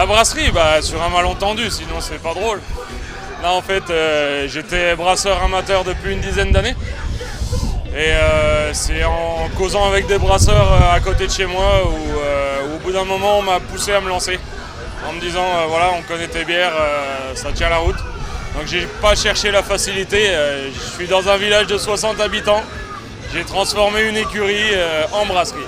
La brasserie, sur un malentendu, sinon c'est pas drôle. Là en fait, j'étais brasseur amateur depuis une dizaine d'années. Et c'est en causant avec des brasseurs à côté de chez moi où au bout d'un moment on m'a poussé à me lancer. En me disant voilà, on connaît tes bières, ça tient la route. Donc j'ai pas cherché la facilité, je suis dans un village de 60 habitants. J'ai transformé une écurie en brasserie.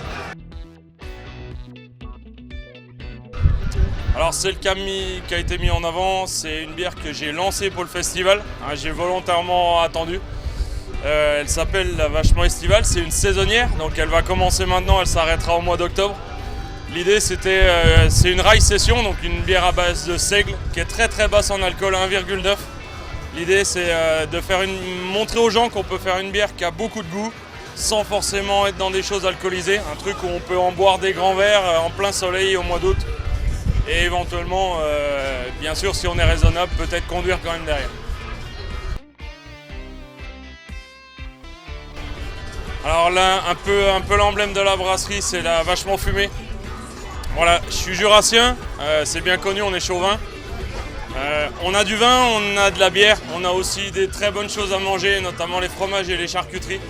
Alors c'est le Cammi qui a été mis en avant, c'est une bière que j'ai lancée pour le festival, j'ai volontairement attendu. Elle s'appelle la Vachement Estivale, c'est une saisonnière, donc elle va commencer maintenant, elle s'arrêtera au mois d'octobre. L'idée c'est une rye session, donc une bière à base de seigle qui est très très basse en alcool, 1,9. L'idée c'est de montrer aux gens qu'on peut faire une bière qui a beaucoup de goût, sans forcément être dans des choses alcoolisées, un truc où on peut en boire des grands verres en plein soleil au mois d'août. Et éventuellement, bien sûr, si on est raisonnable, peut-être conduire quand même derrière. Alors là, un peu l'emblème de la brasserie, c'est la Vachement Fumée. Voilà, je suis jurassien, c'est bien connu, on est chauvin. On a du vin, on a de la bière, on a aussi des très bonnes choses à manger, notamment les fromages et les charcuteries.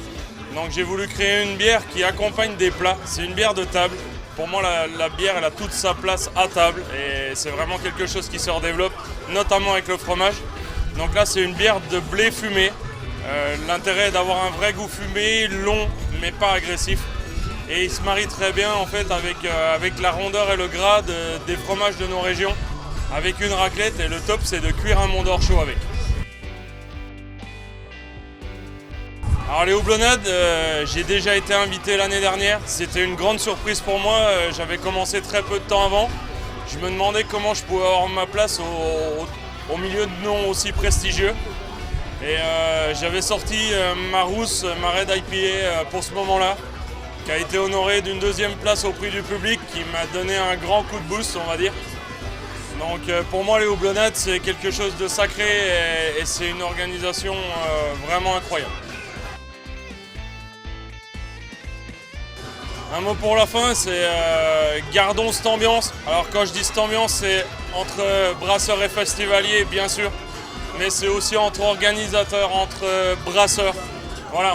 Donc j'ai voulu créer une bière qui accompagne des plats, c'est une bière de table. Pour moi, la bière, elle a toute sa place à table et c'est vraiment quelque chose qui se redéveloppe, notamment avec le fromage. Donc là, c'est une bière de blé fumé. L'intérêt est d'avoir un vrai goût fumé, long, mais pas agressif. Et il se marie très bien en fait avec la rondeur et le gras des fromages de nos régions, avec une raclette. Et le top, c'est de cuire un Mont d'Or chaud avec. Alors les houblonnades, j'ai déjà été invité l'année dernière, c'était une grande surprise pour moi, j'avais commencé très peu de temps avant. Je me demandais comment je pouvais avoir ma place au milieu de noms aussi prestigieux. Et j'avais sorti ma rousse, ma Red IPA pour ce moment-là, qui a été honorée d'une deuxième place au prix du public, qui m'a donné un grand coup de boost, on va dire. Donc pour moi les houblonnades c'est quelque chose de sacré et c'est une organisation vraiment incroyable. Un mot pour la fin, c'est gardons cette ambiance. Alors quand je dis cette ambiance, c'est entre brasseurs et festivaliers, bien sûr, mais c'est aussi entre organisateurs, entre brasseurs. Voilà,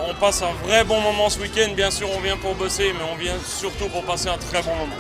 on passe un vrai bon moment ce week-end. Bien sûr, on vient pour bosser, mais on vient surtout pour passer un très bon moment.